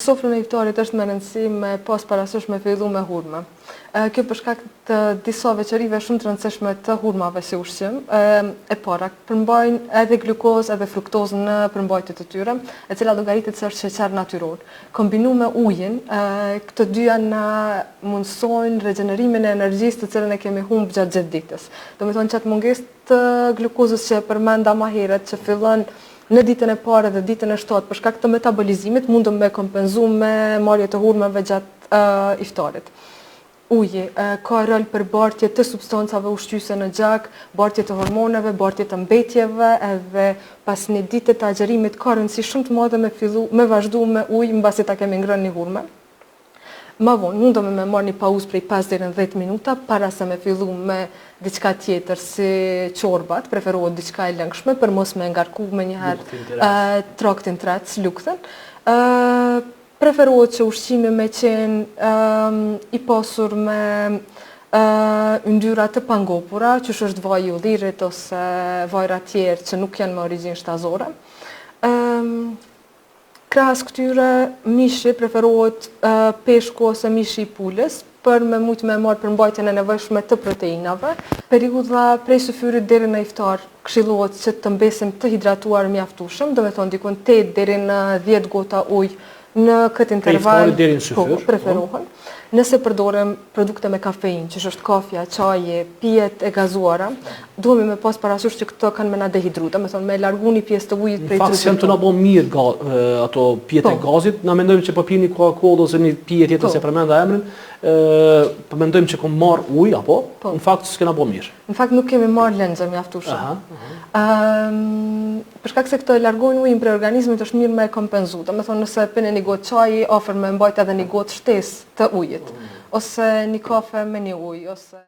sofrën e iftarit është me rëndësi me pas parasysh me fillu me hurme. Kjo për shkak të disa veçorive shumë të rëndësishme të hurmave si ushqim. E para, përmbajnë edhe glukozë edhe fruktozë në përmbajtjet e tyre, e cila llogaritet se është sheqer natyror. Kombinu me ujin, këto dyja na mundsojnë regjenerimin e energjisë të cilën e kemi humbur gjatë gjithë ditës. Domethënë çat mungesë të glukozës që përmenda më herët, që fillon në ditën e parë dhe ditën e shtatë për shkak të metabolizimit, mundëm me kompenzu me marrje të hurmeve gjatë iftarit. Uji ka rol për bartje të substancave ushqyese në gjak, bartje të hormoneve, bartje të mbetjeve, edhe pas një dite të agjerimit ka rëndësi shumë të madhe me vazhdu me ujë mbasi ta kemi ngrënë një hurme. Ma vonë, mundëm me marrë një pauzë prej 5 deri në 10 minuta para se me fillu me diçka tjetër si çorbat, preferohet diçka e lëngshme për mos me ngarku me njëherë traktin tret, lukthën. Preferohet që ushqimi me qenë i pasur me yndyra të pangopura, qysh është vaji i udhërit ose vajra tjerë që nuk janë me origjinë shtazore. Krahas këtyre, mishi preferohet peshku ose mishi i pulës, për me mujt me marrë përmbajtjen e nevojshme të proteinave. Periudha prej syfyrit deri në iftar këshillohet që të mbesim të hidratuar mjaftueshëm, do të thonë dikon 8 deri në 10 gota ujë në këtë interval preferohen. Nëse përdorim produkte me kafeinë, që është kafja, çaji, pijet e gazuara, duhemi me pas parasysh që këto kanë me na dehidru, do të thonë me largu një pjesë të ujit prej trupit. Në fakt janë të na bën mirë ato pijet e gazit, na mendojmë që po pini Coca-Cola ose një pije tjetër se përmenda emrin, po mendojmë që kom marr ujë apo në fakt s'kena bën mirë. Në fakt nuk kemi marrë lënxë mjaftueshëm. Për shkak se këto e largojnë ujin prej organizmit, është mirë me kompenzu. Do të thonë nëse pini një gotë çaji, ofër me mbajt edhe një gotë shtesë të ujit, ose një kafe me një ujë, ose